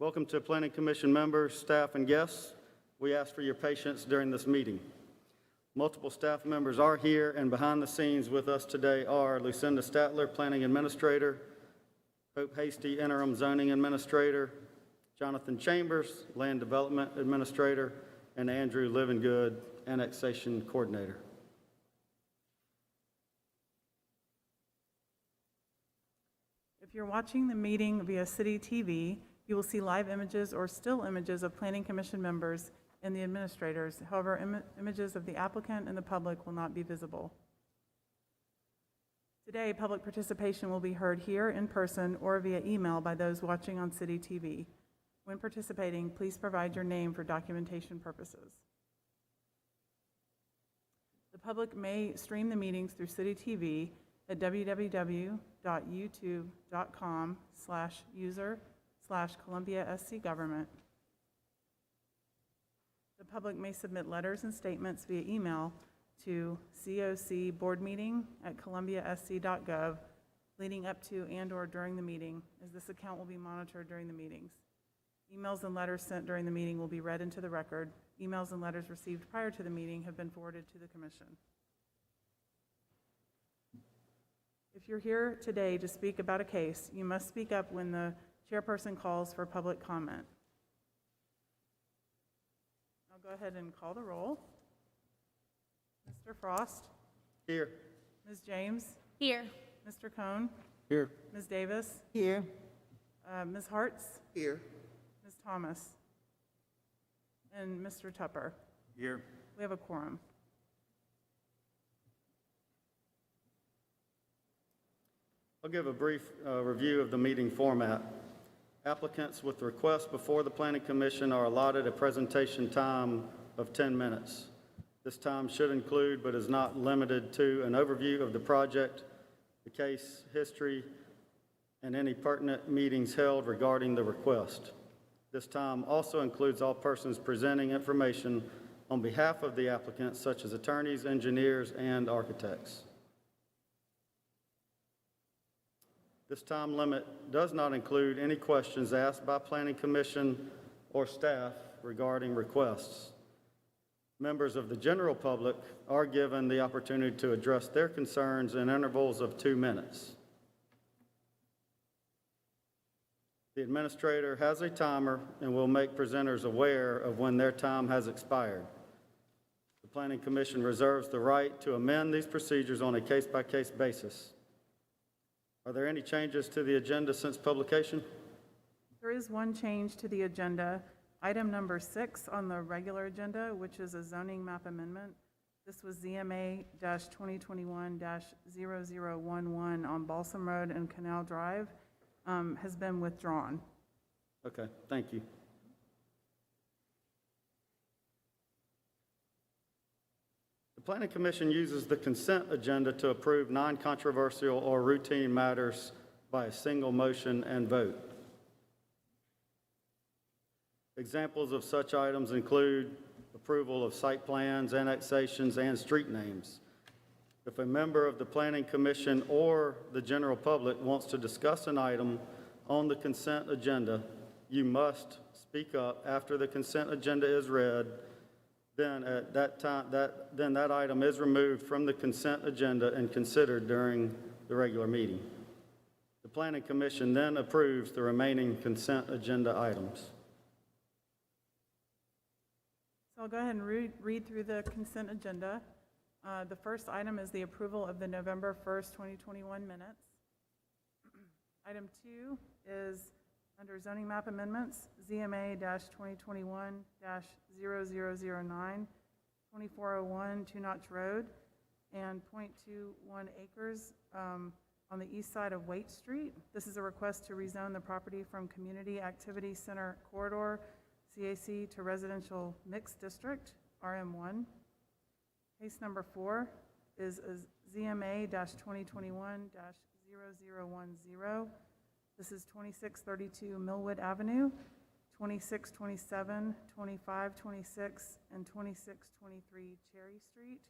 Welcome to Planning Commission members, staff, and guests. We ask for your patience during this meeting. Multiple staff members are here, and behind the scenes with us today are Lucinda Statler, Planning Administrator, Hope Hasty, Interim Zoning Administrator, Jonathan Chambers, Land Development Administrator, and Andrew Livingood, Annexation Coordinator. If you're watching the meeting via City TV, you will see live images or still images of Planning Commission members and the administrators. However, images of the applicant and the public will not be visible. Today, public participation will be heard here in person or via email by those watching on City TV. When participating, please provide your name for documentation purposes. The public may stream the meetings through City TV at www.youtube.com/user/ColumbiaSCGovernment. The public may submit letters and statements via email to cocboardmeeting@columbiasc.gov leading up to and/or during the meeting, as this account will be monitored during the meetings. Emails and letters sent during the meeting will be read into the record. Emails and letters received prior to the meeting have been forwarded to the Commission. If you're here today to speak about a case, you must speak up when the chairperson calls for public comment. I'll go ahead and call the roll. Mr. Frost? Here. Ms. James? Here. Mr. Cohn? Here. Ms. Davis? Here. Ms. Hartz? Here. Ms. Thomas? And Mr. Tupper? Here. We have a quorum. I'll give a brief review of the meeting format. Applicants with requests before the Planning Commission are allotted a presentation time of 10 minutes. This time should include, but is not limited to, an overview of the project, the case history, and any pertinent meetings held regarding the request. This time also includes all persons presenting information on behalf of the applicant, such as attorneys, engineers, and architects. This time limit does not include any questions asked by Planning Commission or staff regarding requests. Members of the general public are given the opportunity to address their concerns in intervals of 2 minutes. The administrator has a timer and will make presenters aware of when their time has expired. The Planning Commission reserves the right to amend these procedures on a case-by-case basis. Are there any changes to the agenda since publication? There is one change to the agenda. Item number 6 on the regular agenda, which is a zoning map amendment. This was ZMA-2021-0011 on Balsam Road and Canal Drive, has been withdrawn. Okay, thank you. The Planning Commission uses the consent agenda to approve non-controversial or routine matters by a single motion and vote. Examples of such items include approval of site plans, annexations, and street names. If a member of the Planning Commission or the general public wants to discuss an item on the consent agenda, you must speak up after the consent agenda is read. Then at that time, that item is removed from the consent agenda and considered during the regular meeting. The Planning Commission then approves the remaining consent agenda items. So I'll go ahead and read through the consent agenda. The first item is the approval of the November 1st, 2021 minutes. Item 2 is under zoning map amendments, ZMA-2021-0009, 2401 Two Notch Road, and .21 acres on the east side of Waite Street. This is a request to rezone the property from Community Activity Center Corridor, CAC, to Residential Mixed District, RM1. Case number 4 is ZMA-2021-0010. This is 2632 Millwood Avenue, 2627, 2526, and 2623 Cherry Street.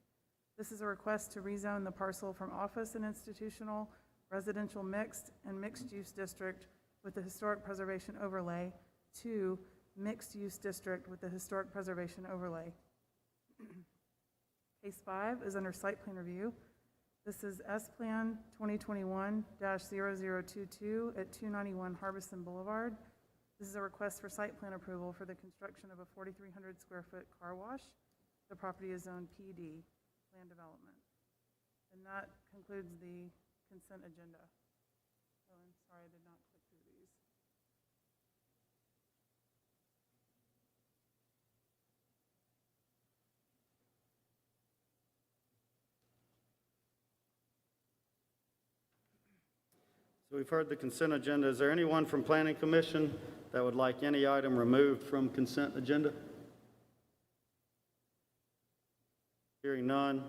This is a request to rezone the parcel from office and institutional, residential mixed, and mixed-use district with the historic preservation overlay 2 mixed-use district with the historic preservation overlay. Case 5 is under site plan review. This is S-Plan 2021-0022 at 291 Harbison Boulevard. This is a request for site plan approval for the construction of a 4,300 square foot car wash. The property is zoned PD, land development. And that concludes the consent agenda. Oh, I'm sorry, I did not click through these. So we've heard the consent agenda. Is there anyone from Planning Commission that would like any item removed from consent agenda? Hearing none.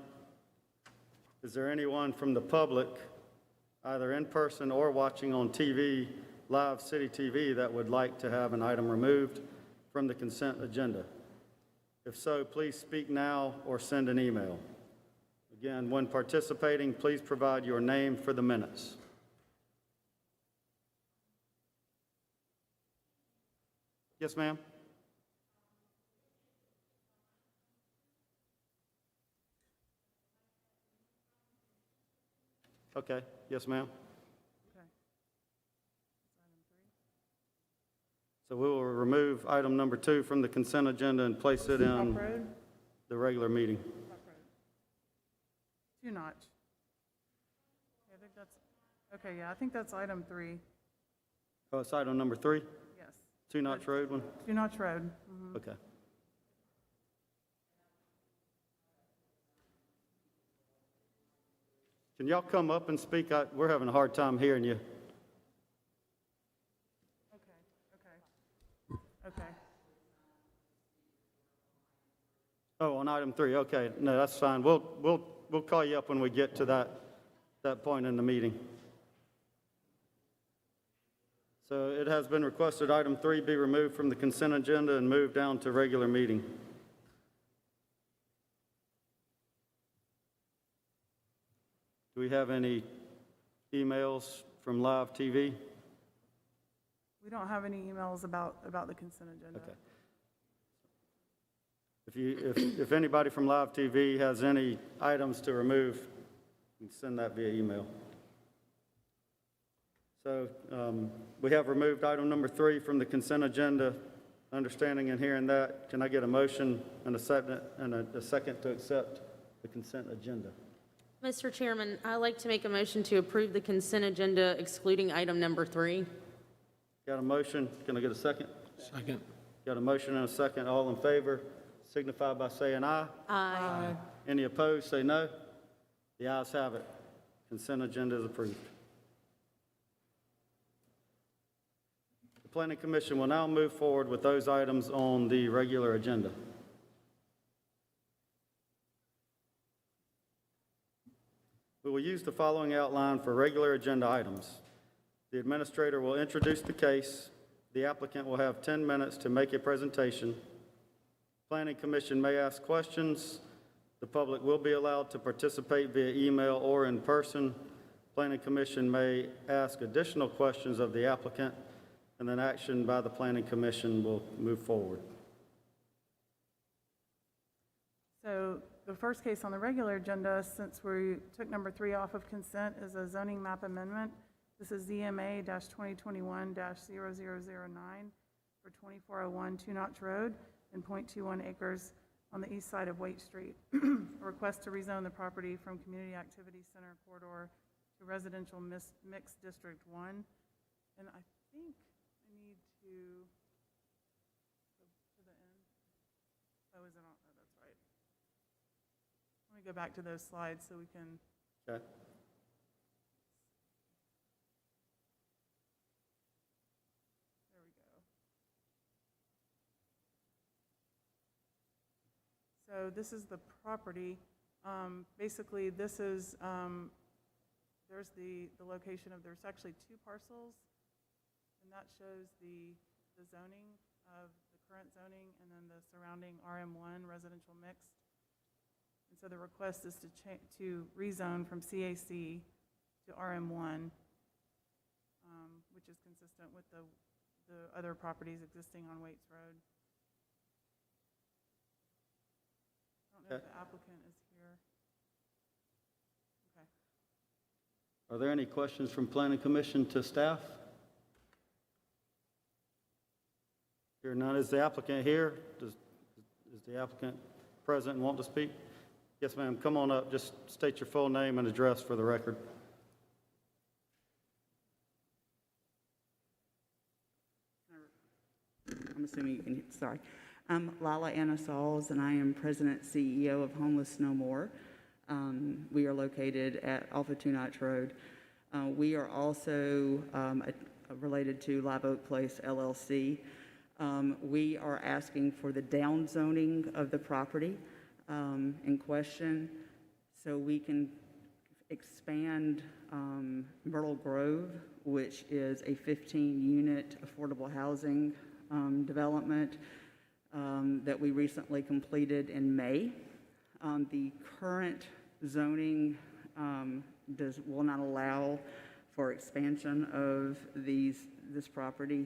Is there anyone from the public, either in person or watching on TV, live city TV, that would like to have an item removed from the consent agenda? If so, please speak now or send an email. Again, when participating, please provide your name for the minutes. Yes, ma'am? Okay, yes, ma'am. Okay. That's item 3. So we will remove item number 2 from the consent agenda and place it Top in Road? the regular meeting. Top Road. 2 Notch. Okay, I think that's, okay, yeah, I think that's item 3. Oh, it's item number 3? Yes. 2 Notch Road one? 2 Notch Road. Mhm. Okay. Can y'all come up and speak? We're having a hard time hearing you. Okay. Oh, on item 3, okay. No, that's fine. We'll call you up when we get to that point in the meeting. So it has been requested item 3 be removed from the consent agenda and moved down to regular meeting. Do we have any emails from live TV? We don't have any emails about the consent agenda. Okay. If anybody from live TV has any items to remove, you can send that via email. So we have removed item number 3 from the consent agenda. Understanding and hearing that, can I get a motion and a second to accept the consent agenda? Mr. Chairman, I'd like to make a motion to approve the consent agenda excluding item number 3. Got a motion? Can I get a second? Second. Got a motion and a second. All in favor, signify by saying aye. Aye. Any opposed, say no. The ayes have it. Consent agenda is approved. The Planning Commission will now move forward with those items on the regular agenda. We will use the following outline for regular agenda items. The administrator will introduce the case. The applicant will have 10 minutes to make a presentation. Planning Commission may ask questions. The public will be allowed to participate via email or in person. Planning Commission may ask additional questions of the applicant, and then action by the Planning Commission will move forward. So the first case on the regular agenda, since we took number 3 off of consent, is a zoning map amendment. This is ZMA-2021-0009 for 2401 Two Notch Road and .21 acres on the east side of Waite Street. A request to rezone the property from Community Activity Center corridor to residential mixed District 1. And I think I need to go to the end. Oh, is it on? Oh, that's right. Let me go back to those slides so we can. Okay. There we go. So this is the property. Basically, this is, there's the location of, there's actually 2 parcels, and that shows the zoning of the current zoning and then the surrounding RM1 residential mixed. And so the request is to rezone from CAC to RM1, which is consistent with the the other properties existing on Waits Road. I don't know if Okay. the applicant is here. Okay. Are there any questions from Planning Commission to staff? Here none. Is the applicant here? Is the applicant present and want to speak? Yes, ma'am. Come on up. Just state your full name and address for the record. I'm assuming you can, sorry. I'm Lala Anna Sauls, and I am President CEO of Homeless No More. We are located off of Two Notch Road. We are also related to Live Oak Place LLC. We are asking for the downzoning of the property in question so we can expand Myrtle Grove, which is a 15-unit affordable housing development that we recently completed in May. The current zoning will not allow for expansion of this property.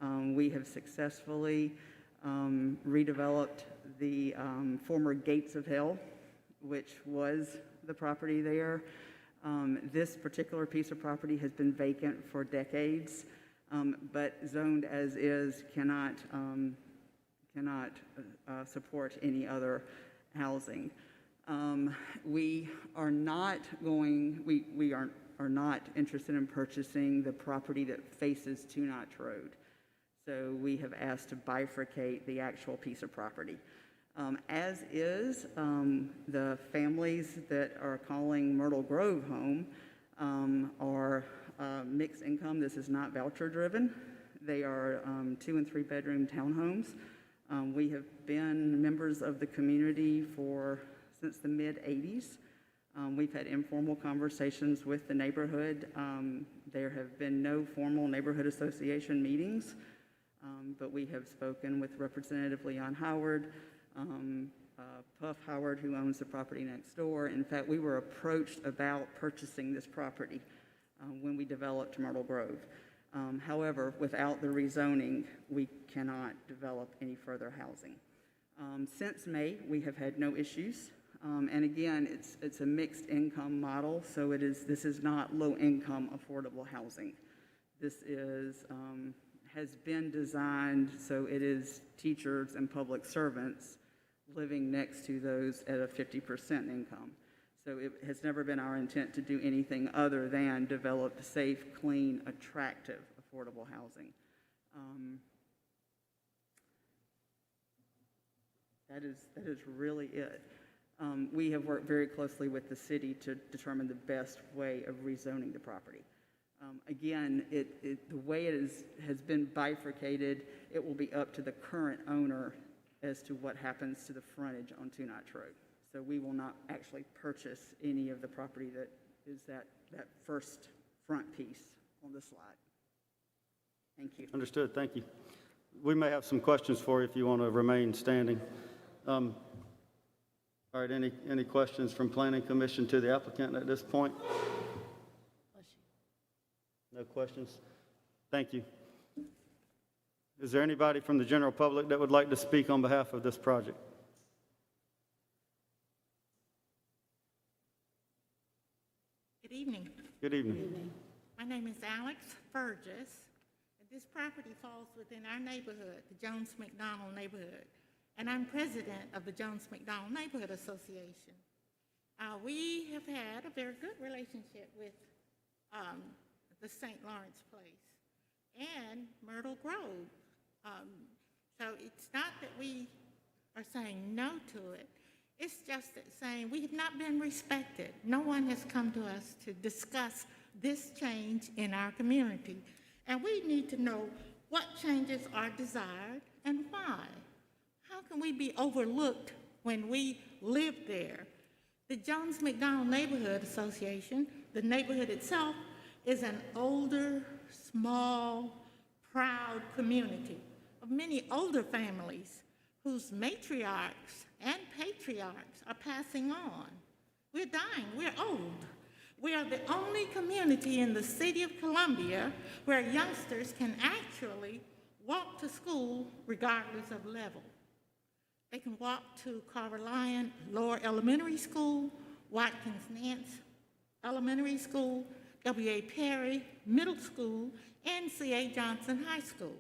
We have successfully redeveloped the former Gates of Hell, which was the property there. This particular piece of property has been vacant for decades, but zoned as is cannot support any other housing. We are not interested in purchasing the property that faces Two Notch Road. So we have asked to bifurcate the actual piece of property. As is, the families that are calling Myrtle Grove home are mixed income. This is not voucher driven. They are 2 and 3 bedroom townhomes. We have been members of the community since the mid-'80s. We've had informal conversations with the neighborhood. There have been no formal neighborhood association meetings, but we have spoken with Representative Leon Howard, Puff Howard, who owns the property next door. In fact, we were approached about purchasing this property when we developed Myrtle Grove. However, without the rezoning, we cannot develop any further housing. Since May, we have had no issues. And again, it's a mixed income model, so this is not low income affordable housing. This has been designed so it is teachers and public servants living next to those at a 50% income. So it has never been our intent to do anything other than develop safe, clean, attractive, affordable housing. That is really it. We have worked very closely with the city to determine the best way of rezoning the property. Again, the way it has been bifurcated, it will be up to the current owner as to what happens to the frontage on Two Notch Road. So we will not actually purchase any of the property that is that first front piece on the slide. Thank you. Understood. Thank you. We may have some questions for you if you want to remain standing. All right, any questions from Planning Commission to the applicant at this point? No questions? Thank you. Is there anybody from the general public that would like to speak on behalf of this project? Good evening. Good evening. My name is Alex Burgess, and this property falls within our neighborhood, the Jones McDonald neighborhood, and I'm president of the Jones McDonald Neighborhood Association. We have had a very good relationship with the St. Lawrence Place and Myrtle Grove. So it's not that we are saying no to it. It's just that saying we have not been respected. No one has come to us to discuss this change in our community. And we need to know what changes are desired and why. How can we be overlooked when we live there? The Jones McDonald Neighborhood Association, the neighborhood itself, is an older, small, proud community of many older families whose matriarchs and patriarchs are passing on. We're dying, we're old. We are the only community in the city of Columbia where youngsters can actually walk to school regardless of level. They can walk to Carver Lyon Lower Elementary School, Watkins Nance Elementary School, W.A. Perry Middle School, and C.A. Johnson High School.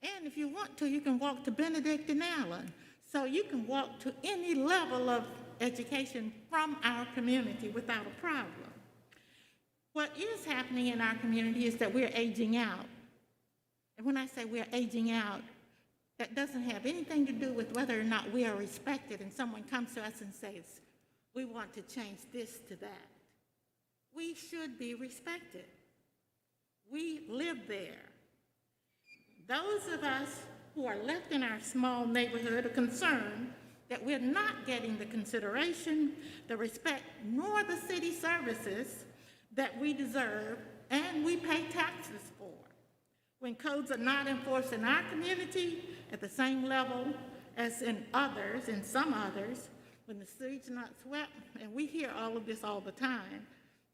And if you want to, you can walk to Benedict and Allen. So you can walk to any level of education from our community without a problem. What is happening in our community is that we're aging out. And when I say we're aging out, that doesn't have anything to do with whether or not we are respected and someone comes to us and says, we want to change this to that. We should be respected. We live there. Those of us who are left in our small neighborhood are concerned that we're not getting the consideration, the respect, nor the city services that we deserve and we pay taxes for. When codes are not enforced in our community at the same level as in others, in some others, when the streets are not swept, and we hear all of this all the time,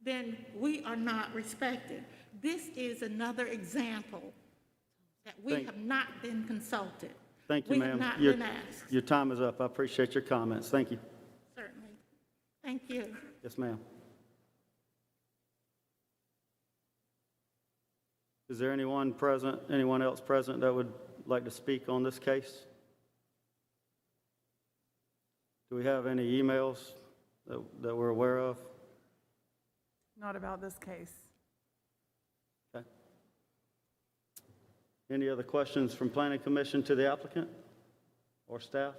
then we are not respected. This is another example that we have not been consulted. Thank you, We have ma'am. not been asked. Your time is up. I appreciate your comments. Thank you. Certainly. Thank you. Yes, ma'am. Is there anyone else present that would like to speak on this case? Do we have any emails that we're aware of? Not about this case. Okay. Any other questions from Planning Commission to the applicant or staff?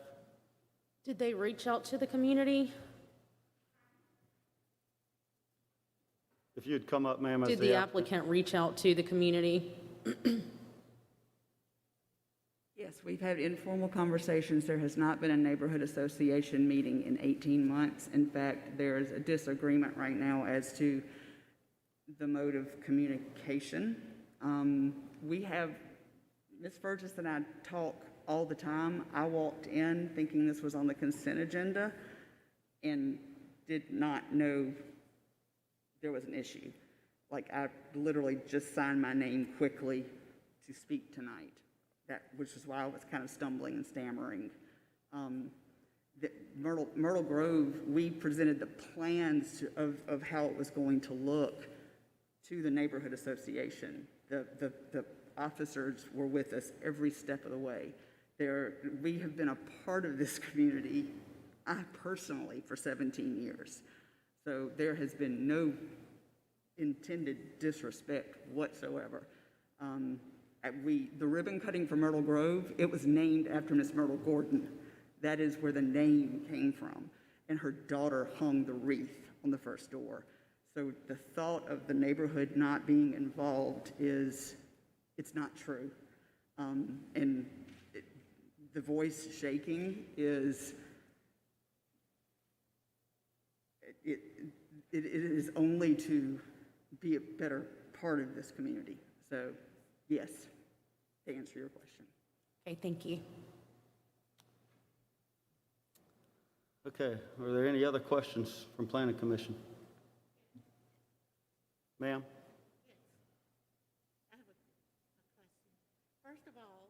Did they reach out to the community? If you'd come up, ma'am, as Did the applicant reach out to the community? Yes, we've had informal conversations. There has not been a neighborhood association meeting in 18 months. In fact, there is a disagreement right now as to the mode of communication. We have, Ms. Burgess and I talk all the time. I walked in thinking this was on the consent agenda and did not know there was an issue. Like, I literally just signed my name quickly to speak tonight, which is why I was kind of stumbling and stammering. Myrtle Grove, we presented the plans of how it was going to look to the neighborhood association. The officers were with us every step of the way. We have been a part of this community, I personally, for 17 years. So there has been no intended disrespect whatsoever. The ribbon cutting for Myrtle Grove, it was named after Miss Myrtle Gordon. That is where the name came from. And her daughter hung the wreath on the first door. So the thought of the neighborhood not being involved it's not true. The voice shaking is, it is only to be a better part of this community. So, yes, to answer your question. Okay, thank you. Okay, are there any other questions from Planning Commission? Ma'am? I have a question. First of all,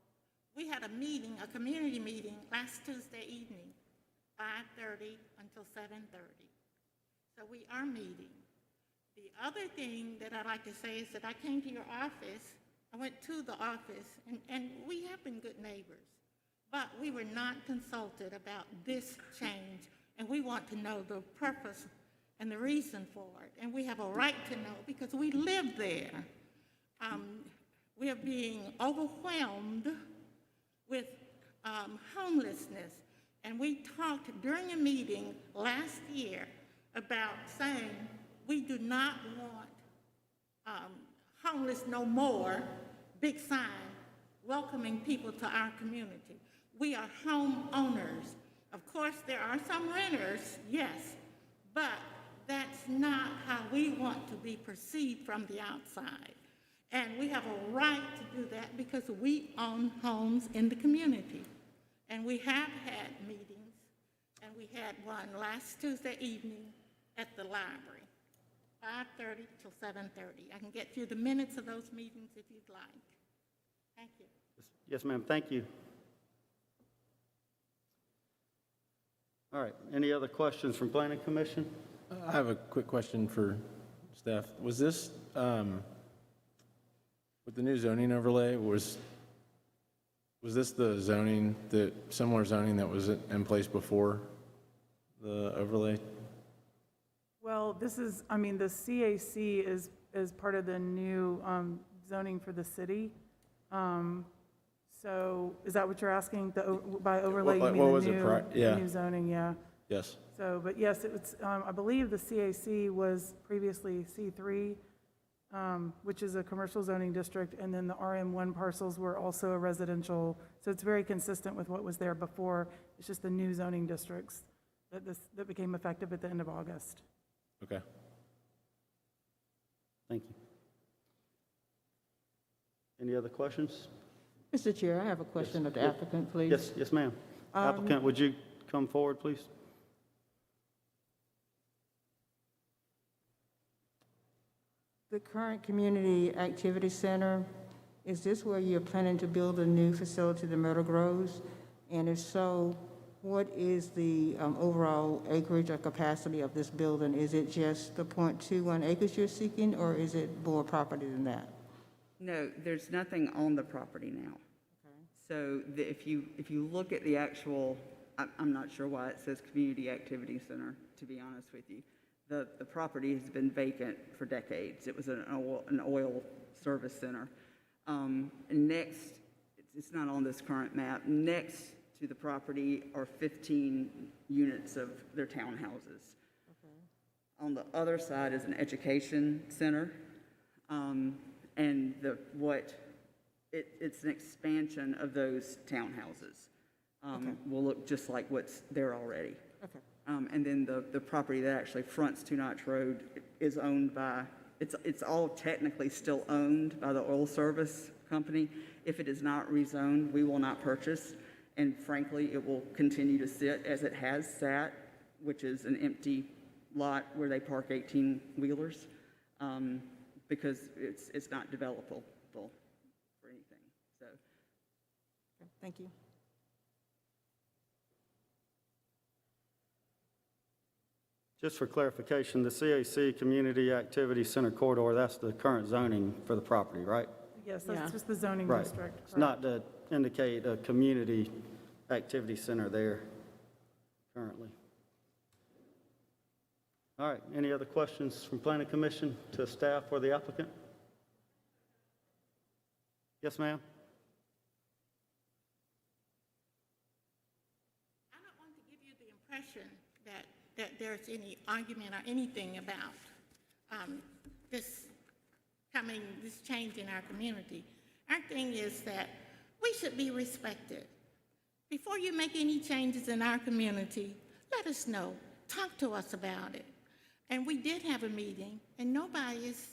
we had a meeting, a community meeting last Tuesday evening, 5:30 until 7:30. So we are meeting. The other thing that I'd like to say is that I came to your office, I went to the office, and we have been good neighbors, but we were not consulted about this change, and we want to know the purpose and the reason for it, and we have a right to know because we live there. We are being overwhelmed with homelessness, and we talked during a meeting last year about saying we do not want homeless no more, big sign, welcoming people to our community. We are homeowners. Of course, there are some renters, yes, but that's not how we want to be perceived from the outside. And we have a right to do that because we own homes in the community. And we have had meetings, and we had one last Tuesday evening at the library, 5:30 till 7:30. I can get you the minutes of those meetings if you'd like. Thank you. Yes, ma'am, thank you. All right, any other questions from Planning Commission? I have a quick question for staff. Was this, with the new zoning overlay, was this the zoning, the similar zoning that was in place before the overlay? Well, this is, I mean, the CAC is part of the new zoning for the city. So is that what you're asking? By overlay, you What mean was the it new, yeah. the new zoning, yeah. Yes. So, but yes, it's, I believe the CAC was previously C3, which is a commercial zoning district, and then the RM1 parcels were also a residential. So it's very consistent with what was there before. It's just the new zoning districts that became effective at the end of August. Okay. Thank you. Any other questions? Mr. Chair, I have a question of the applicant, please. Yes, yes, ma'am. Applicant, would you come forward, please? The current community activity center, is this where you're planning to build a new facility, the Myrtle Groves? And if so, what is the overall acreage or capacity of this building? Is it just the .21 acres you're seeking, or is it more property than that? No, there's nothing on the property now. So if you look at the actual, I'm not sure why it says Community Activity Center, to be honest with you. The property has been vacant for decades. It was an oil service center. Next, it's not on this current map, next to the property are 15 units of their townhouses. On the other side is an education center, and it's an expansion of those townhouses. Will look just like what's there already. Okay. And then the property that actually fronts Two Notch Road is owned by, it's all technically still owned by the oil service company. If it is not rezoned, we will not purchase. And frankly, it will continue to sit as it has sat, which is an empty lot where they park 18-wheelers, because it's not developable for anything, so. Okay, thank you. Just for clarification, the CAC Community Activity Center corridor, that's the current zoning for the property, right? Yes, Yeah. that's just the zoning Right. district. It's not to indicate a community activity center there currently. All right, any other questions from Planning Commission to staff or the applicant? Yes, ma'am? I don't want to give you the impression that there's any argument or anything about this change in our community. Our thing is that we should be respected. Before you make any changes in our community, let us know. Talk to us about it. And we did have a meeting, and nobody is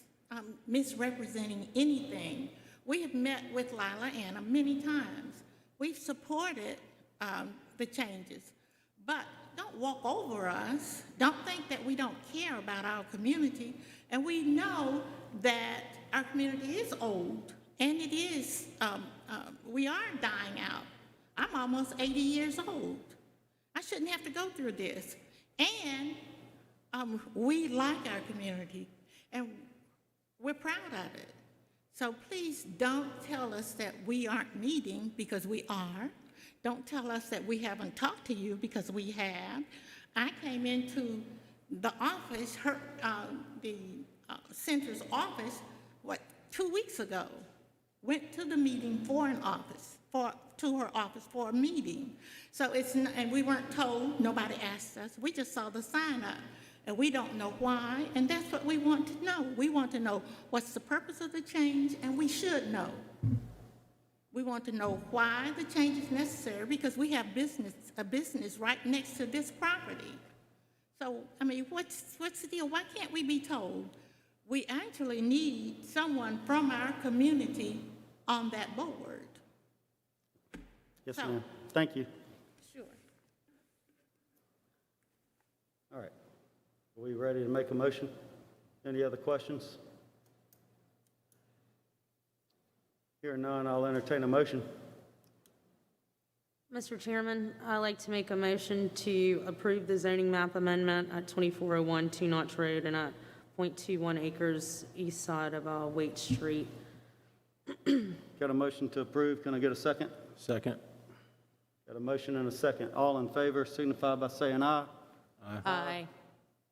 misrepresenting anything. We have met with Lila Anna many times. We've supported the changes, but don't walk over us. Don't think that we don't care about our community. And we know that our community is old, and it is, we are dying out. I'm almost 80 years old. I shouldn't have to go through this. And we like our community, and we're proud of it. So please don't tell us that we aren't meeting, because we are. Don't tell us that we haven't talked to you, because we have. I came into the office, the center's office, 2 weeks ago. Went to the meeting to her office for a meeting. So it's not, and we weren't told, nobody asked us. We just saw the sign up, and we don't know why, and that's what we want to know. We want to know what's the purpose of the change, and we should know. We want to know why the change is necessary, because we have a business right next to this property. So, I mean, what's the deal? Why can't we be told? We actually need someone from our community on that board. Yes, So- ma'am. Thank you. Sure. All right. Are we ready to make a motion? Any other questions? Hearing none, I'll entertain a motion. Mr. Chairman, I'd like to make a motion to approve the zoning map amendment at 2401 Two Notch Road and at .21 acres east side of Waite Street. Got a motion to approve. Can I get a second? Second. Got a motion and a second. All in favor signify by saying aye. Aye.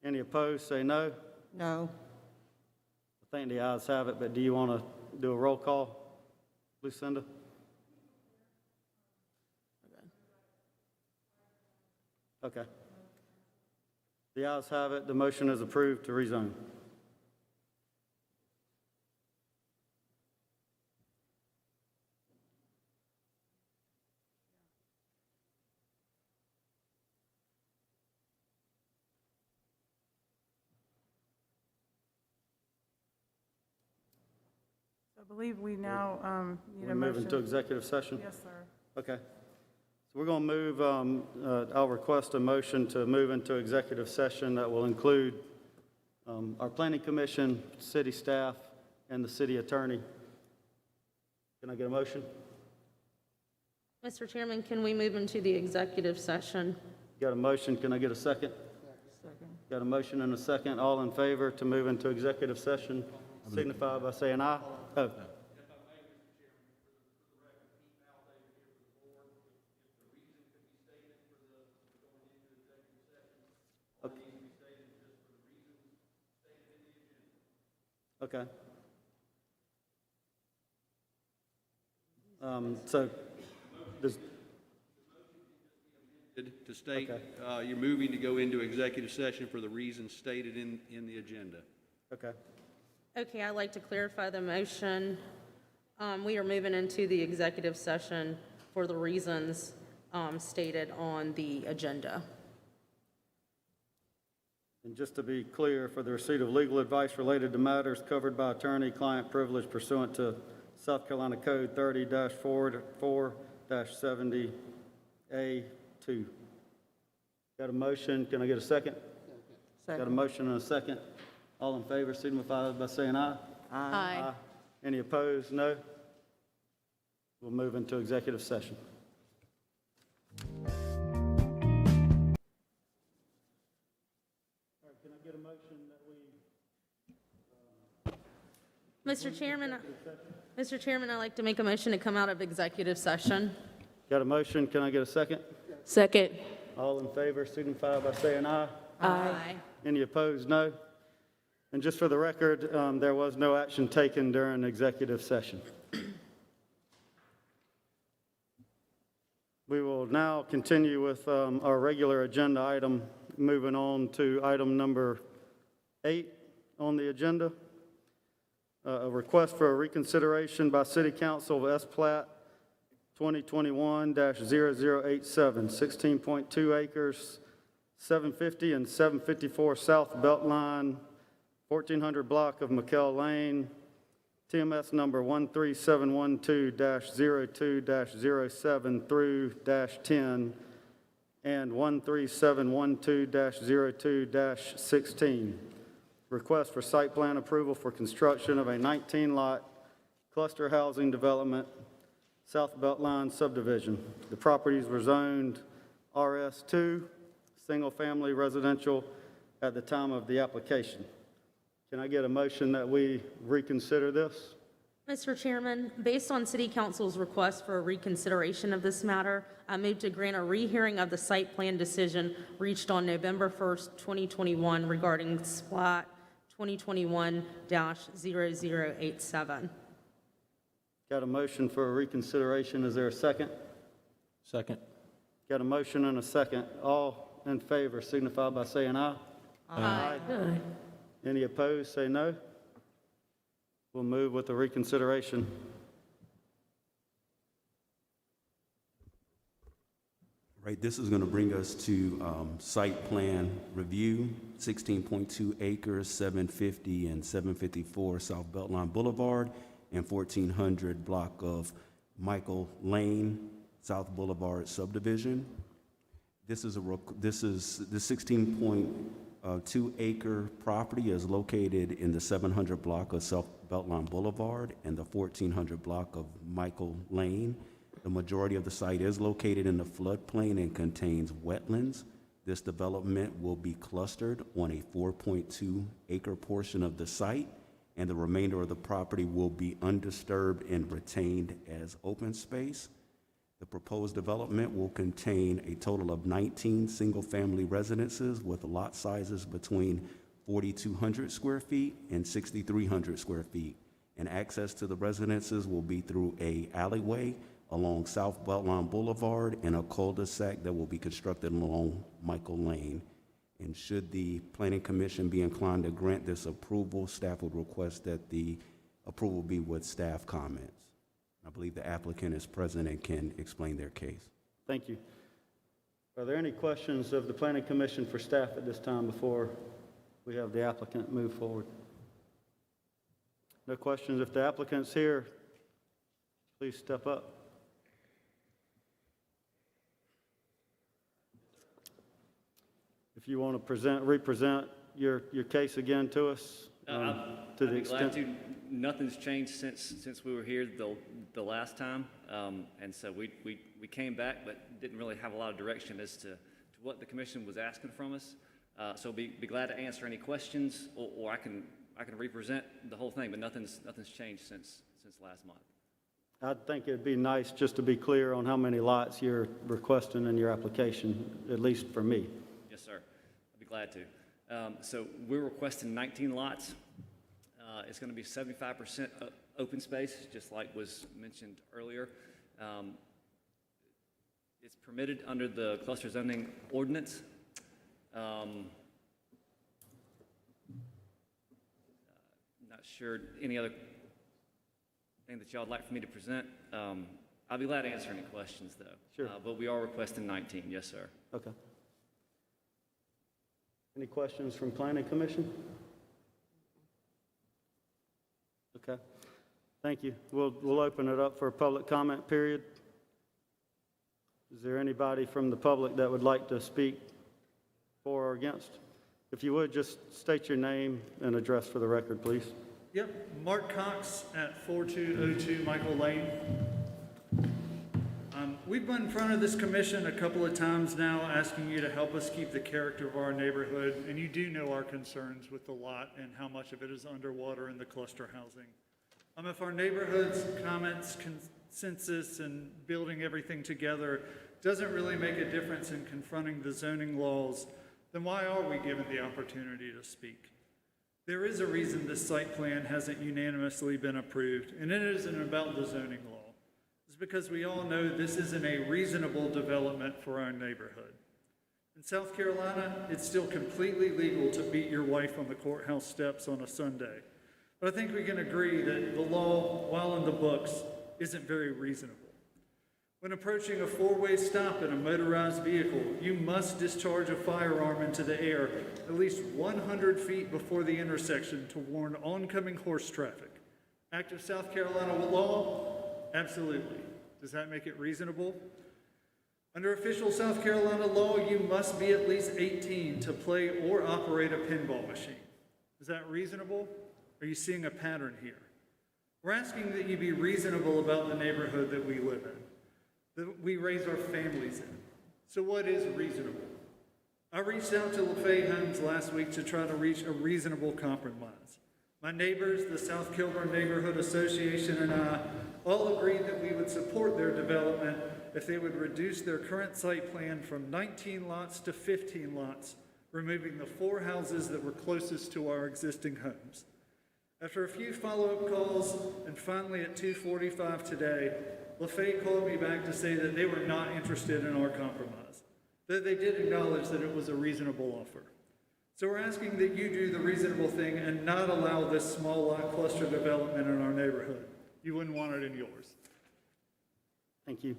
Any opposed, say no. No. I think the ayes have it, but do you want to do a roll call, Lucinda? Okay. The ayes have it. The motion is approved to rezone. I believe we now need We a move motion. into executive session? Yes, sir. Okay. So we're going to move, I'll request a motion to move into executive session that will include our planning commission, city staff, and the city attorney. Can I get a motion? Mr. Chairman, can we move into the executive session? Got a motion, can I get a second? Second. Got a motion and a second. All in favor to move into executive session, signify by saying aye. Oh. Okay. So, does, to state, Okay. you're moving to go into executive session for the reasons stated in the agenda. okay. Okay, I'd like to clarify the motion. We are moving into the executive session for the reasons stated on the agenda. And just to be clear, for the receipt of legal advice related to matters covered by attorney-client privilege pursuant to South Carolina Code 30-4-70A2. Got a motion, can I get a second? Got a Second. motion and a second. All in favor, signify by saying aye. Aye. Any opposed? No? We'll move into executive session. Can I get a motion that we... Mr. Chairman, I'd like to make a motion to come out of executive session. Got a motion, can I get a second? Second. All in favor, signify by saying aye. Aye. Any opposed? No? And just for the record, there was no action taken during executive session. We will now continue with our regular agenda item, moving on to item number 8 on the agenda. A request for a reconsideration by City Council of S-Plat 2021-0087, 16.2 acres, 750 and 754 South Beltline, 1400 block of McKell Lane, TMS number 13712-02-07 through -10, and 13712-02-16. Request for site plan approval for construction of a 19-lot cluster housing development, South Beltline subdivision. The properties were zoned RS2, single-family residential, at the time of the application. Can I get a motion that we reconsider this? Mr. Chairman, based on City Council's request for a reconsideration of this matter, I move to grant a rehearing of the site plan decision reached on November 1st, 2021 regarding SPLAT 2021-0087. Got a motion for a reconsideration. Is there a second? Second. Got a motion and a second. All in favor signify by saying aye. Aye. Any opposed, say no. We'll move with the reconsideration. Right, this is going to bring us to site plan review, 16.2 acres, 750 and 754 South Beltline Boulevard, and 1400 block of Michael Lane, South Boulevard subdivision. This is the 16.2 acre property is located in the 700 block of South Beltline Boulevard and the 1400 block of Michael Lane. The majority of the site is located in the floodplain and contains wetlands. This development will be clustered on a 4.2-acre portion of the site, and the remainder of the property will be undisturbed and retained as open space. The proposed development will contain a total of 19 single-family residences with lot sizes between 4,200 square feet and 6,300 square feet, and access to the residences will be through a alleyway along South Beltline Boulevard and a cul-de-sac that will be constructed along Michael Lane. And should the Planning Commission be inclined to grant this approval, staff would request that the approval be with staff comments. I believe the applicant is present and can explain their case. Thank you. Are there any questions of the Planning Commission for staff at this time before we have the applicant move forward? No questions. If the applicant's here, please step up. If you want to represent your case again to us, to the I'd be glad extent. to. Nothing's changed since we were here the last time, and so we came back, but didn't really have a lot of direction as to what the commission was asking from us. So be glad to answer any questions, or I can represent the whole thing, but nothing's changed since last month. I think it'd be nice just to be clear on how many lots you're requesting in your application, at least for me. Yes, sir. I'd be glad to. So we're requesting 19 lots. It's going to be 75% open space, just like was mentioned earlier. It's permitted under the cluster zoning ordinance. Not sure any other thing that y'all would like for me to present. I'll be glad to answer any questions, though. Sure. But we are requesting 19, yes, sir. Okay. Any questions from Planning Commission? Okay. Thank you. We'll open it up for a public comment period. Is there anybody from the public that would like to speak for or against? If you would, just state your name and address for the record, please. Yep, Mark Cox at 4202 Michael Lane. We've been in front of this commission a couple of times now asking you to help us keep the character of our neighborhood, and you do know our concerns with the lot and how much of it is underwater in the cluster housing. If our neighborhood's comments, consensus, and building everything together doesn't really make a difference in confronting the zoning laws, then why are we given the opportunity to speak? There is a reason this site plan hasn't unanimously been approved, and it isn't about the zoning law. It's because we all know this isn't a reasonable development for our neighborhood. In South Carolina, it's still completely legal to beat your wife on the courthouse steps on a Sunday. But I think we can agree that the law, while in the books, isn't very reasonable. When approaching a four-way stop in a motorized vehicle, you must discharge a firearm into the air at least 100 feet before the intersection to warn oncoming horse traffic. Active South Carolina law? Absolutely. Does that make it reasonable? Under official South Carolina law, you must be at least 18 to play or operate a pinball machine. Is that reasonable? Are you seeing a pattern here? We're asking that you be reasonable about the neighborhood that we live in, that we raise our families in. So what is reasonable? I reached out to LaFay Homes last week to try to reach a reasonable compromise. My neighbors, the South Kilburn Neighborhood Association, and I all agreed that we would support their development if they would reduce their current site plan from 19 lots to 15 lots, removing the 4 houses that were closest to our existing homes. After a few follow-up calls, and finally at 2:45 today, LaFay called me back to say that they were not interested in our compromise, though they did acknowledge that it was a reasonable offer. So we're asking that you do the reasonable thing and not allow this small lot cluster development in our neighborhood. You wouldn't want it in yours. Thank you.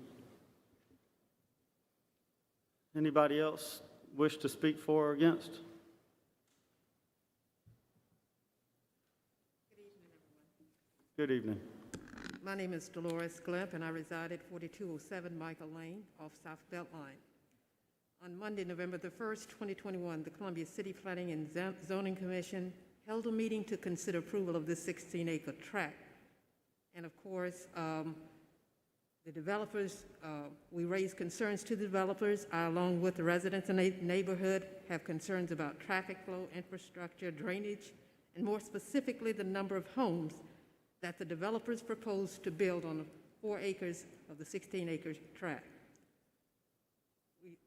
Anybody else wish to speak for or against? Good evening. My name is Dolores Glimp, and I reside at 4207 Michael Lane off South Beltline. On Monday, November the 1st, 2021, the Columbia City Planning and Zoning Commission held a meeting to consider approval of this 16-acre tract. And of course, The developers, we raised concerns to the developers. I, along with the residents in the neighborhood, have concerns about traffic flow, infrastructure, drainage, and more specifically, the number of homes that the developers propose to build on the 4 acres of the 16-acre tract.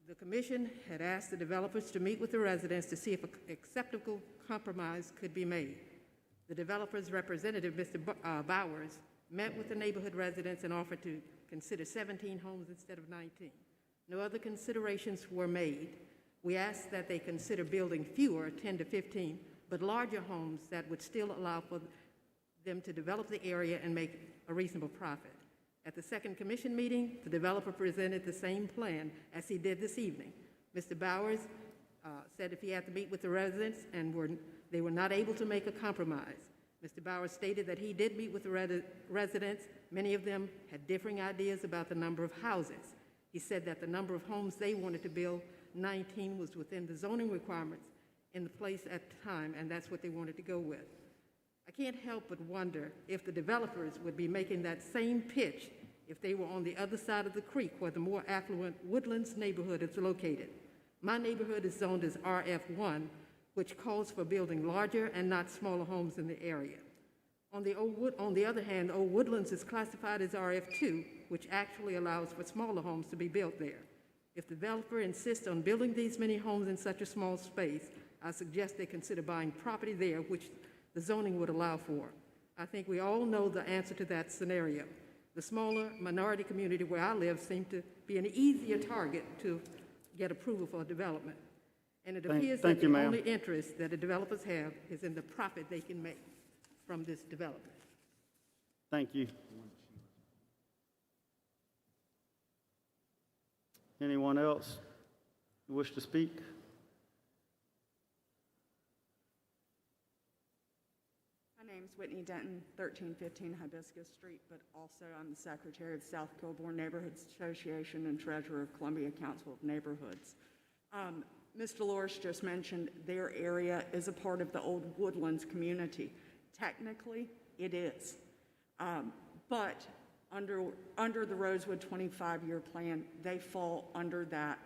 The commission had asked the developers to meet with the residents to see if an acceptable compromise could be made. The developer's representative, Mr. Bowers, met with the neighborhood residents and offered to consider 17 homes instead of 19. No other considerations were made. We asked that they consider building fewer, 10 to 15, but larger homes that would still allow for them to develop the area and make a reasonable profit. At the second commission meeting, the developer presented the same plan as he did this evening. Mr. Bowers said if he had to meet with the residents and they were not able to make a compromise. Mr. Bowers stated that he did meet with the residents. Many of them had differing ideas about the number of houses. He said that the number of homes they wanted to build, 19, was within the zoning requirements in the place at the time, and that's what they wanted to go with. I can't help but wonder if the developers would be making that same pitch if they were on the other side of the creek where the more affluent Woodlands neighborhood is located. My neighborhood is zoned as RF1, which calls for building larger and not smaller homes in the area. On the other hand, Old Woodlands is classified as RF2, which actually allows for smaller homes to be built there. If the developer insists on building these many homes in such a small space, I suggest they consider buying property there, which the zoning would allow for. I think we all know the answer to that scenario. The smaller minority community where I live seems to be an easier target to get approval for development. And it appears that the only interest that the developers have is in the profit they can make from this development. Thank you. Anyone else wish to speak? My name's Whitney Denton, 1315 Hibiscus Street, but also I'm the secretary of South Kilbourne Neighborhoods Association and treasurer of Columbia Council of Neighborhoods. Ms. Dolores just mentioned their area is a part of the Old Woodlands community. Technically, it is. But under the Rosewood 25-year plan, they fall under that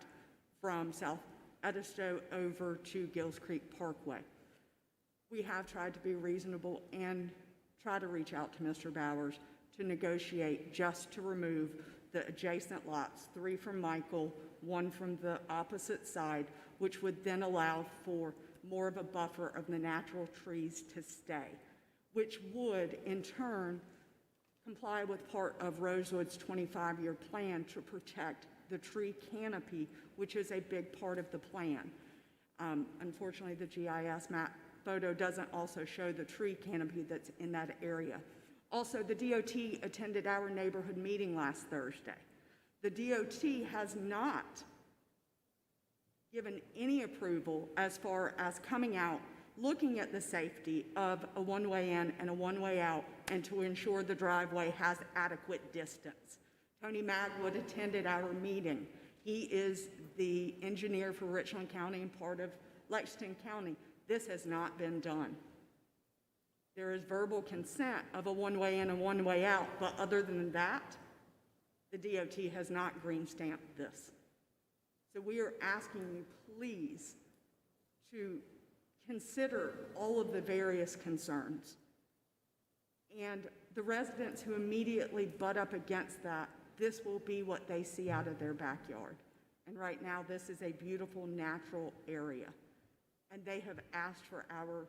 from South Edisto over to Gills Creek Parkway. We have tried to be reasonable and try to reach out to Mr. Bowers to negotiate just to remove the adjacent lots, 3 from Michael, 1 from the opposite side, which would then allow for more of a buffer of the natural trees to stay, which would in turn comply with part of Rosewood's 25-year plan to protect the tree canopy, which is a big part of the plan. Unfortunately, the GIS map photo doesn't also show the tree canopy that's in that area. Also, the DOT attended our neighborhood meeting last Thursday. The DOT has not given any approval as far as coming out, looking at the safety of a one-way in and a one-way out, and to ensure the driveway has adequate distance. Tony Magwood attended our meeting. He is the engineer for Richland County and part of Lexington County. This has not been done. There is verbal consent of a one-way in and one-way out, but other than that, the DOT has not green stamped this. So we are asking you, please, to consider all of the various concerns. And the residents who immediately butt up against that, this will be what they see out of their backyard. And right now, this is a beautiful natural area. And they have asked for our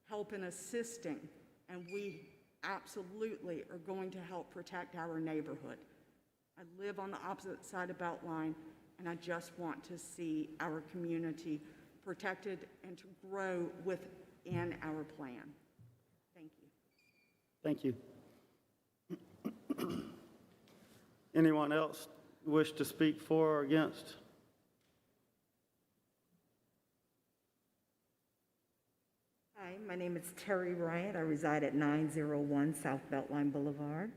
help in assisting, and we absolutely are going to help protect our neighborhood. I live on the opposite side of Beltline, and I just want to see our community protected and to grow within our plan. Thank you. Thank you. Anyone else wish to speak for or against? Hi, my name is Terry Bryant. I reside at 901 South Beltline Boulevard.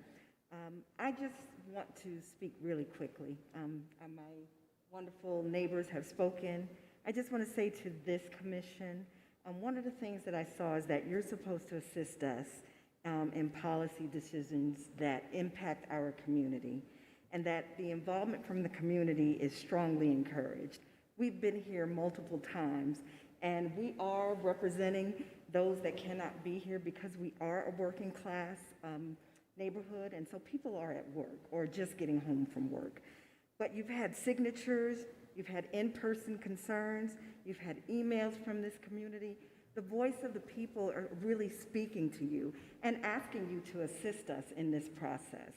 I just want to speak really quickly. My wonderful neighbors have spoken. I just want to say to this commission, one of the things that I saw is that you're supposed to assist us in policy decisions that impact our community. and that the involvement from the community is strongly encouraged. We've been here multiple times, and we are representing those that cannot be here because we are a working class neighborhood, and so people are at work or just getting home from work. But you've had signatures, you've had in-person concerns, you've had emails from this community. The voice of the people are really speaking to you and asking you to assist us in this process.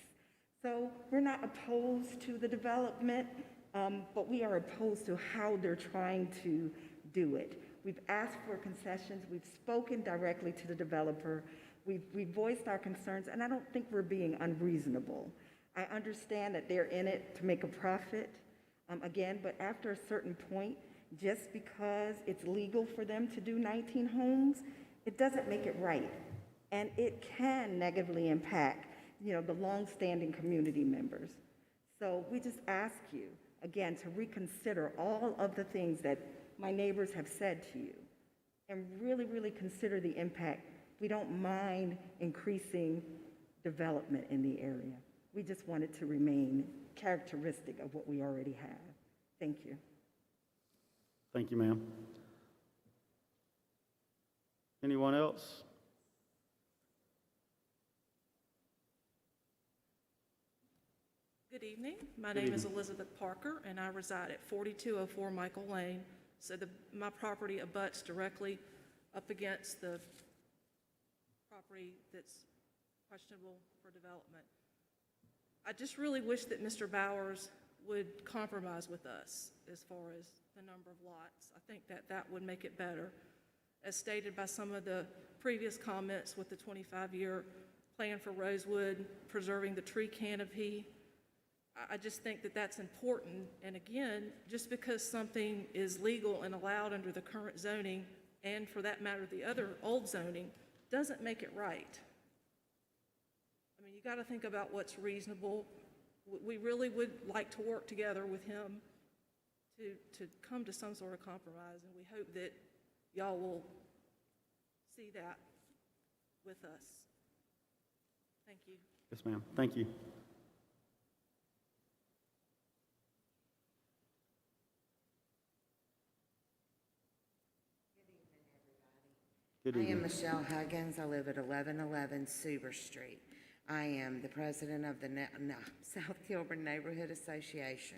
So we're not opposed to the development, but we are opposed to how they're trying to do it. We've asked for concessions, we've spoken directly to the developer, we've voiced our concerns, and I don't think we're being unreasonable. I understand that they're in it to make a profit, again, but after a certain point, just because it's legal for them to do 19 homes, it doesn't make it right. And it can negatively impact, the longstanding community members. So we just ask you, again, to reconsider all of the things that my neighbors have said to you and really, really consider the impact. We don't mind increasing development in the area. We just want it to remain characteristic of what we already have. Thank you. Thank you, ma'am. Anyone else? Good evening. My Good name is evening. Elizabeth Parker, and I reside at 4204 Michael Lane. So my property abuts directly up against the property that's questionable for development. I just really wish that Mr. Bowers would compromise with us as far as the number of lots. I think that that would make it better. As stated by some of the previous comments with the 25-year plan for Rosewood, preserving the tree canopy, I just think that that's important. And again, just because something is legal and allowed under the current zoning, and for that matter, the other old zoning, doesn't make it right. I mean, you got to think about what's reasonable. We really would like to work together with him to come to some sort of compromise, and we hope that y'all will see that with us. Thank you. Yes, ma'am. Thank you. Good I evening. am Michelle Huggins. I live at 1111 Suber Street. I am the president of the South Kilburn Neighborhood Association.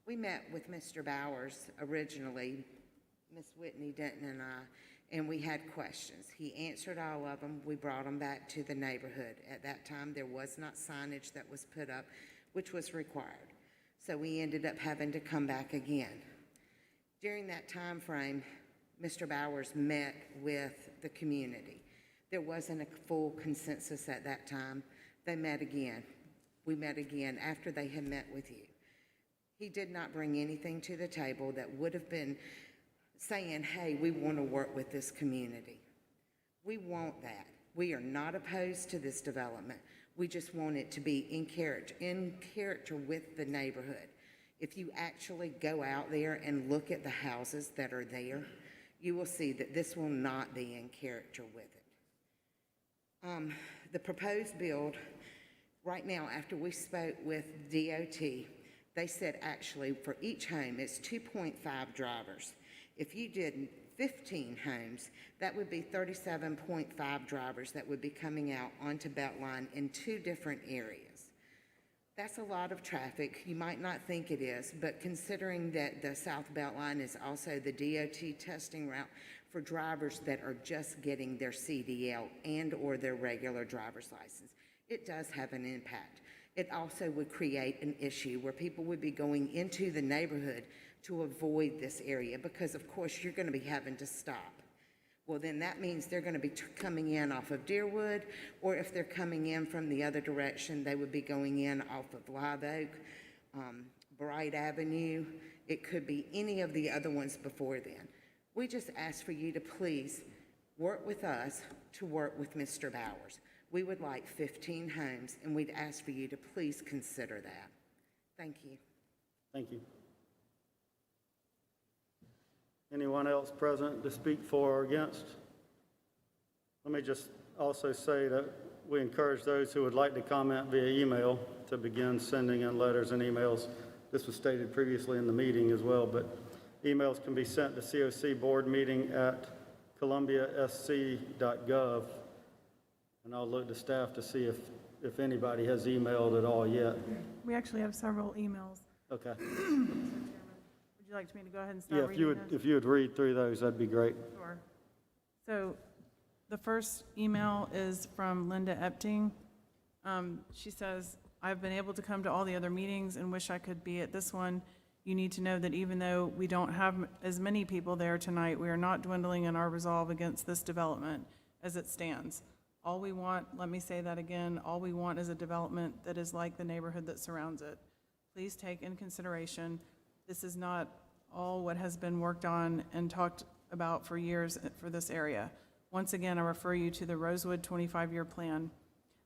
We met with Mr. Bowers originally, Ms. Whitney Denton and I, and we had questions. He answered all of them. We brought them back to the neighborhood. At that time, there was not signage that was put up, which was required. So we ended up having to come back again. During that time frame, Mr. Bowers met with the community. There wasn't a full consensus at that time. They met again. We met again after they had met with you. He did not bring anything to the table that would have been saying, hey, we want to work with this community. We want that. We are not opposed to this development. We just want it to be in character with the neighborhood. If you actually go out there and look at the houses that are there, you will see that this will not be in character with it. The proposed build, right now, after we spoke with DOT, they said actually for each home, it's 2.5 drivers. If you did 15 homes, that would be 37.5 drivers that would be coming out onto Beltline in 2 different areas. That's a lot of traffic. You might not think it is, but considering that the South Beltline is also the DOT testing route for drivers that are just getting their CDL and or their regular driver's license, it does have an impact. It also would create an issue where people would be going into the neighborhood to avoid this area because, of course, you're going to be having to stop. Well, then that means they're going to be coming in off of Deerwood, or if they're coming in from the other direction, they would be going in off of Live Oak, Bright Avenue. It could be any of the other ones before then. We just ask for you to please work with us to work with Mr. Bowers. We would like 15 homes, and we'd ask for you to please consider that. Thank you. Thank you. Anyone else present to speak for or against? Let me just also say that we encourage those who would like to comment via email to begin sending in letters and emails. This was stated previously in the meeting as well, but emails can be sent to cocmeeting@columbiasc.gov. And I'll look to staff to see if anybody has emailed at all yet. We actually have several emails. Okay. Would you like me to go ahead and start Yeah, reading those? if you would read through those, that'd be great. Sure. So the first email is from Linda Epting. She says, "I've been able to come to all the other meetings and wish I could be at this one. You need to know that even though we don't have as many people there tonight, we are not dwindling in our resolve against this development as it stands. All we want, let me say that again, all we want is a development that is like the neighborhood that surrounds it. Please take in consideration, this is not all what has been worked on and talked about for years for this area. Once again, I refer you to the Rosewood 25-year plan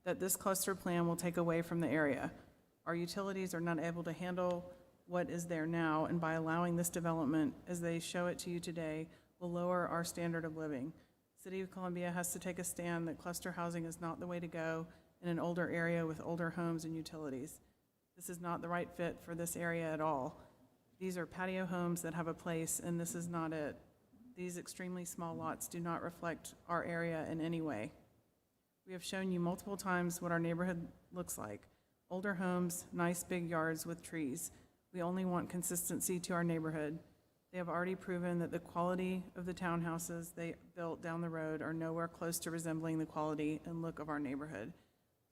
that this cluster plan will take away from the area. Our utilities are not able to handle what is there now, and by allowing this development, as they show it to you today, will lower our standard of living. City of Columbia has to take a stand that cluster housing is not the way to go in an older area with older homes and utilities. This is not the right fit for this area at all. These are patio homes that have a place, and this is not it. These extremely small lots do not reflect our area in any way. We have shown you multiple times what our neighborhood looks like. Older homes, nice big yards with trees. We only want consistency to our neighborhood. They have already proven that the quality of the townhouses they built down the road are nowhere close to resembling the quality and look of our neighborhood.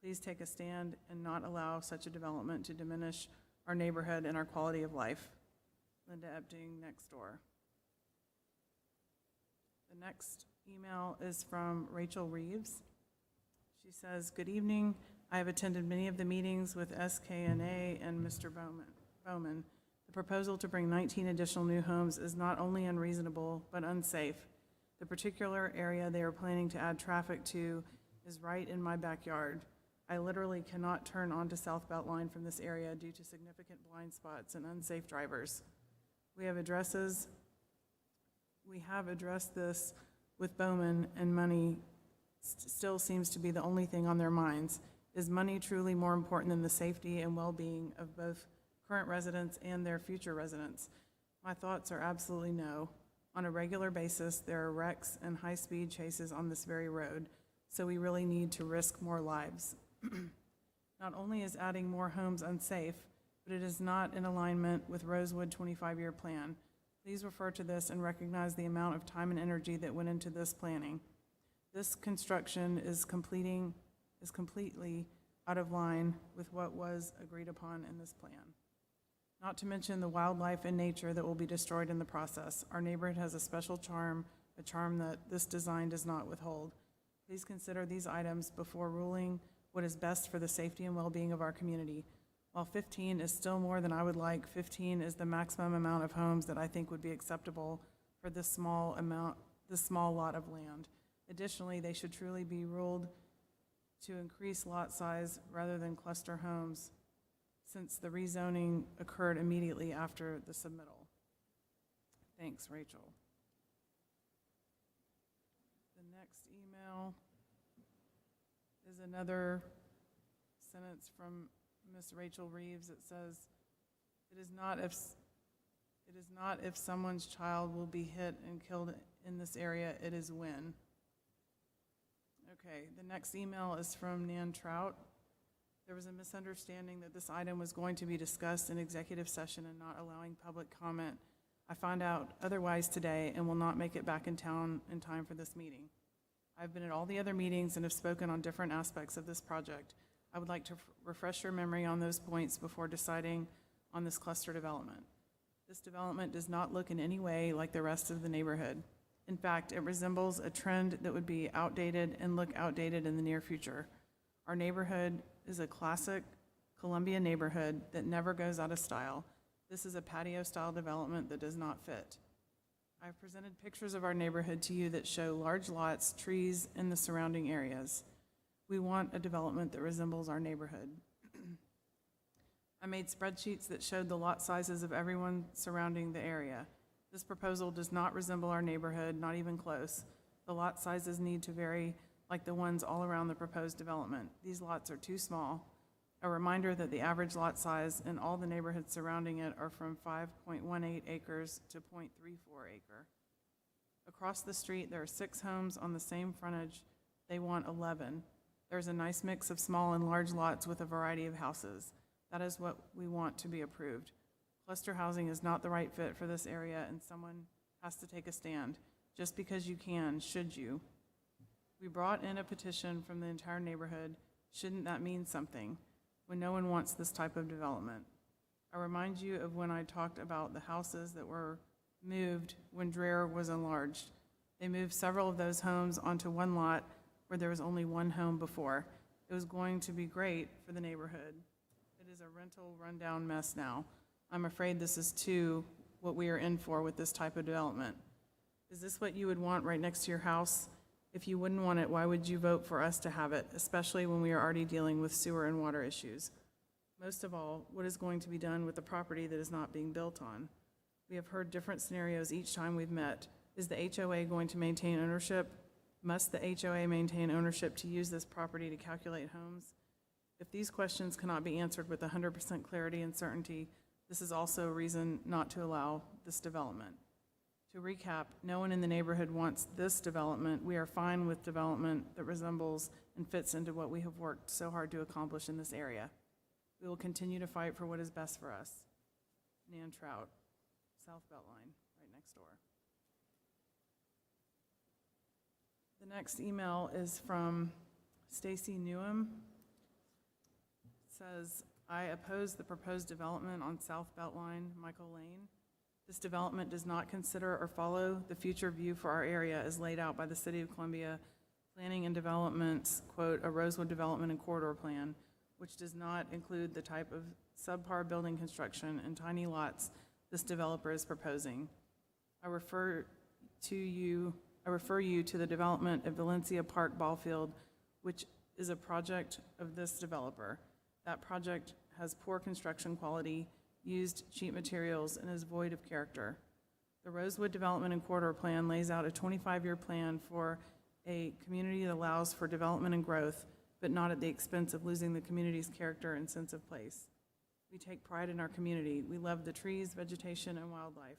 Please take a stand and not allow such a development to diminish our neighborhood and our quality of life." Linda Epting, next door. The next email is from Rachel Reeves. She says, "Good evening. I have attended many of the meetings with SKNA and Mr. Bowman. The proposal to bring 19 additional new homes is not only unreasonable, but unsafe. The particular area they are planning to add traffic to is right in my backyard. I literally cannot turn onto South Beltline from this area due to significant blind spots and unsafe drivers. We have addressed this with Bowman, and money still seems to be the only thing on their minds. Is money truly more important than the safety and well-being of both current residents and their future residents? My thoughts are absolutely no. On a regular basis, there are wrecks and high-speed chases on this very road, so we really need to risk more lives. Not only is adding more homes unsafe, but it is not in alignment with Rosewood 25-year plan. Please refer to this and recognize the amount of time and energy that went into this planning. This construction is completely out of line with what was agreed upon in this plan. Not to mention the wildlife and nature that will be destroyed in the process. Our neighborhood has a special charm, a charm that this design does not withhold. Please consider these items before ruling what is best for the safety and well-being of our community. While 15 is still more than I would like, 15 is the maximum amount of homes that I think would be acceptable for this small lot of land. Additionally, they should truly be ruled to increase lot size rather than cluster homes, since the rezoning occurred immediately after the submittal. Thanks, Rachel. The next email is another sentence from Miss Rachel Reeves. It says, it is not if someone's child will be hit and killed in this area, it is when." Okay, the next email is from Nan Trout. "There was a misunderstanding that this item was going to be discussed in executive session and not allowing public comment. I found out otherwise today and will not make it back in town in time for this meeting. I've been at all the other meetings and have spoken on different aspects of this project. I would like to refresh your memory on those points before deciding on this cluster development. This development does not look in any way like the rest of the neighborhood. In fact, it resembles a trend that would be outdated and look outdated in the near future. Our neighborhood is a classic Columbia neighborhood that never goes out of style. This is a patio-style development that does not fit. I've presented pictures of our neighborhood to you that show large lots, trees, and the surrounding areas. We want a development that resembles our neighborhood. I made spreadsheets that showed the lot sizes of everyone surrounding the area. This proposal does not resemble our neighborhood, not even close. The lot sizes need to vary like the ones all around the proposed development. These lots are too small. A reminder that the average lot size in all the neighborhoods surrounding it are from 5.18 acres to 0.34 acre. Across the street, there are 6 homes on the same frontage. They want 11. There's a nice mix of small and large lots with a variety of houses. That is what we want to be approved. Cluster housing is not the right fit for this area, and someone has to take a stand. Just because you can, should you? We brought in a petition from the entire neighborhood. Shouldn't that mean something when no one wants this type of development? I remind you of when I talked about the houses that were moved when Dreher was enlarged. They moved several of those homes onto one lot where there was only one home before. It was going to be great for the neighborhood. It is a rental rundown mess now. I'm afraid this is too what we are in for with this type of development. Is this what you would want right next to your house? If you wouldn't want it, why would you vote for us to have it, especially when we are already dealing with sewer and water issues? Most of all, what is going to be done with the property that is not being built on? We have heard different scenarios each time we've met. Is the HOA going to maintain ownership? Must the HOA maintain ownership to use this property to calculate homes? If these questions cannot be answered with 100% clarity and certainty, this is also a reason not to allow this development. To recap, no one in the neighborhood wants this development. We are fine with development that resembles and fits into what we have worked so hard to accomplish in this area. We will continue to fight for what is best for us. Nan Trout, South Beltline, right next door. The next email is from Stacy Newham. It says, I oppose the proposed development on South Beltline, Michael Lane. This development does not consider or follow the future view for our area as laid out by the City of Columbia Planning and Development's, quote, a Rosewood Development and Corridor Plan, which does not include the type of subpar building construction and tiny lots this developer is proposing. I refer you to the development of Valencia Park Ballfield, which is a project of this developer. That project has poor construction quality, used cheap materials, and is void of character. The Rosewood Development and Corridor Plan lays out a 25-year plan for a community that allows for development and growth, but not at the expense of losing the community's character and sense of place. We take pride in our community. We love the trees, vegetation, and wildlife.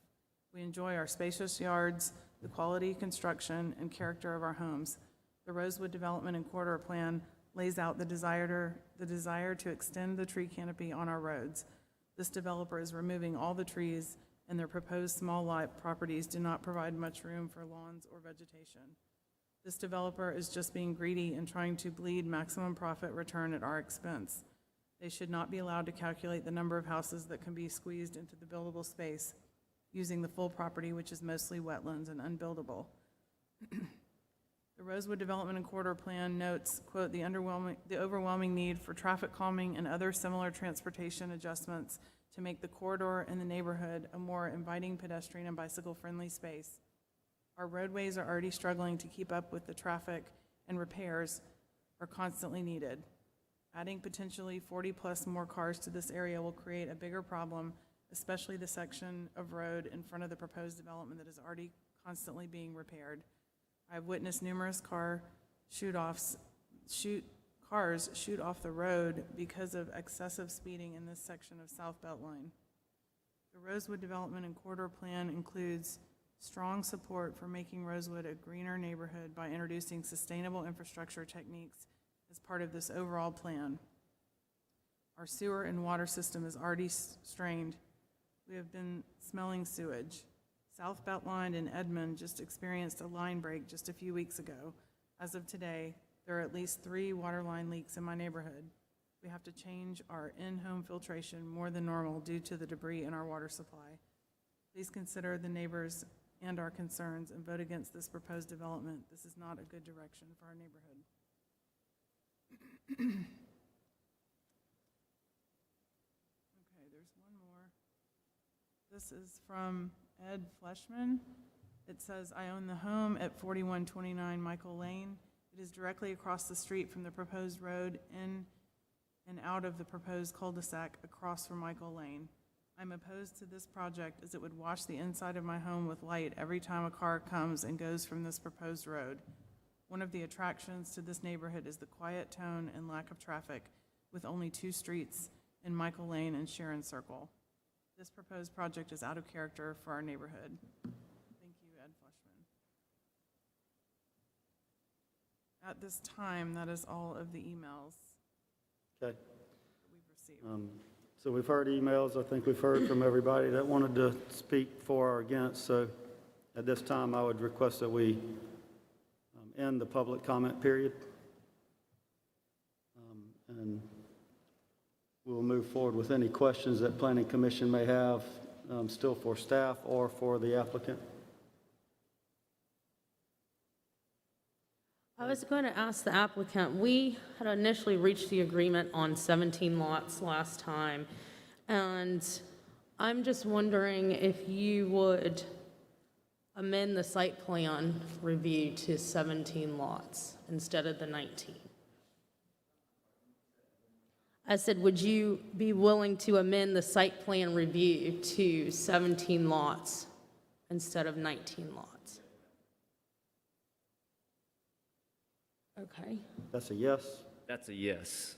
We enjoy our spacious yards, the quality, construction, and character of our homes. The Rosewood Development and Corridor Plan lays out the desire to extend the tree canopy on our roads. This developer is removing all the trees, and their proposed small lot properties do not provide much room for lawns or vegetation. This developer is just being greedy and trying to bleed maximum profit return at our expense. They should not be allowed to calculate the number of houses that can be squeezed into the buildable space using the full property, which is mostly wetlands and unbuildable. The Rosewood Development and Corridor Plan notes, quote, the overwhelming need for traffic calming and other similar transportation adjustments to make the corridor and the neighborhood a more inviting pedestrian and bicycle-friendly space. Our roadways are already struggling to keep up with the traffic, and repairs are constantly needed. Adding potentially 40-plus more cars to this area will create a bigger problem, especially the section of road in front of the proposed development that is already constantly being repaired. I've witnessed numerous cars shoot off the road because of excessive speeding in this section of South Beltline. The Rosewood Development and Corridor Plan includes strong support for making Rosewood a greener neighborhood by introducing sustainable infrastructure techniques as part of this overall plan. Our sewer and water system is already strained. We have been smelling sewage. South Beltline and Edmond just experienced a line break just a few weeks ago. As of today, there are at least 3 water line leaks in my neighborhood. We have to change our in-home filtration more than normal due to the debris in our water supply. Please consider the neighbors and our concerns and vote against this proposed development. This is not a good direction for our neighborhood. Okay, there's one more. This is from Ed Fleshman. It says, I own the home at 4129 Michael Lane. It is directly across the street from the proposed road in and out of the proposed cul-de-sac across from Michael Lane. I'm opposed to this project as it would wash the inside of my home with light every time a car comes and goes from this proposed road. One of the attractions to this neighborhood is the quiet tone and lack of traffic, with only 2 streets in Michael Lane and Sharon Circle. This proposed project is out of character for our neighborhood. Thank you, Ed Fleshman. At this time, that is all of the emails Okay. that we've received. So we've heard emails. I think we've heard from everybody that wanted to speak for or against. So at this time, I would request that we end the public comment period. And we'll move forward with any questions that Planning Commission may have, still for staff or for the applicant. I was going to ask the applicant, we had initially reached the agreement on 17 lots last time, and I'm just wondering if you would amend the site plan review to 17 lots instead of the 19. I said, would you be willing to amend the site plan review to 17 lots instead of 19 lots? Okay, That's a yes. That's a yes.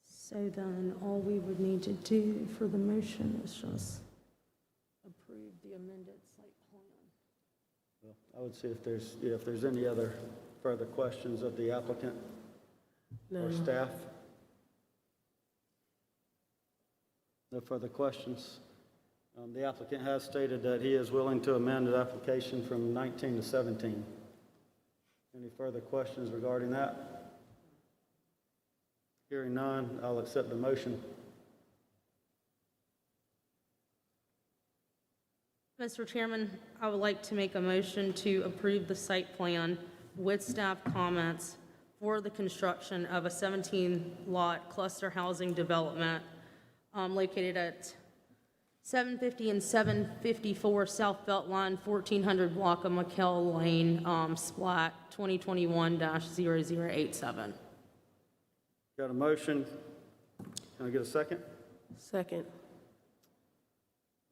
so then all we would need to do for the motion is just approve the amended site plan. Well, I would see if there's any other further questions of the applicant or staff. No further questions. The applicant has stated that he is willing to amend the application from 19 to 17. Any further questions regarding that? Hearing none, I'll accept the motion. Mr. Chairman, I would like to make a motion to approve the site plan with staff comments for the construction of a 17-lot cluster housing development located at 750 and 754 South Beltline, 1400 block of McKell Lane, Splat 2021-0087. Got a motion? Can I get a second? Second.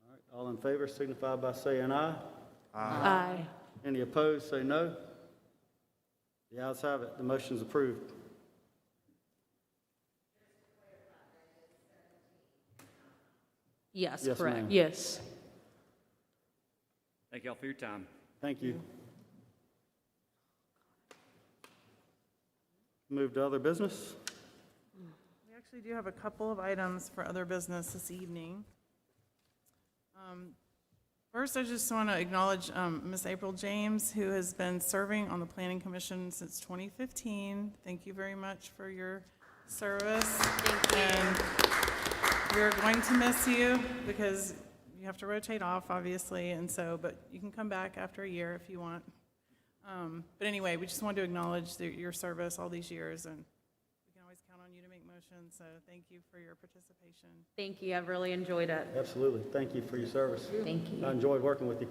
All right, all in favor signify by saying aye. Aye. Any opposed, say no. The ayes have it. The motion's approved. Yes, Yes, correct. ma'am. Yes. Thank y'all for your time. Thank you. Move to other business. We actually do have a couple of items for other business this evening. First, I just want to acknowledge Ms. April James, who has been serving on the Planning Commission since 2015. Thank you very much for your service. Thank you. And we're going to miss you because you have to rotate off, obviously, and so, but you can come back after a year if you want. But anyway, we just wanted to acknowledge your service all these years, and we can always count on you to make motions, so thank you for your participation. Thank you, I've really enjoyed it. Absolutely. Thank you for your service. Thank you. I enjoyed working with you.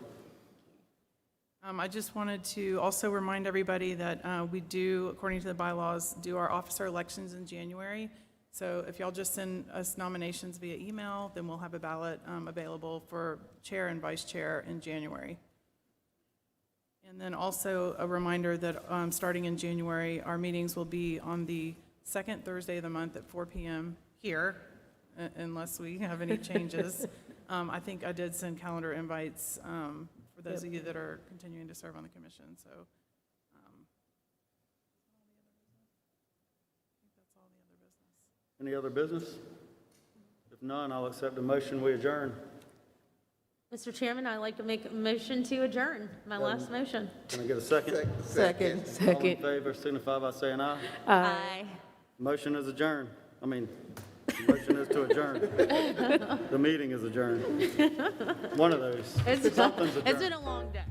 I just wanted to also remind everybody that we do, according to the bylaws, do our officer elections in January. So if y'all just send us nominations via email, then we'll have a ballot available for chair and vice chair in January. And then also a reminder that starting in January, our meetings will be on the second Thursday of the month at 4 p.m. here, unless we have any changes. I think I did send calendar invites for those of you that are continuing to serve on the commission, so. I think that's all the other business. Any other business? If none, I'll accept the motion. We adjourn. Mr. Chairman, I'd like to make a motion to adjourn, my last motion. Can I get a second? Second. All in favor signify by saying aye. Aye. Motion is adjourned. I mean, the motion is to adjourn. The meeting is adjourned. One of those. Something's adjourned. It's been a long day.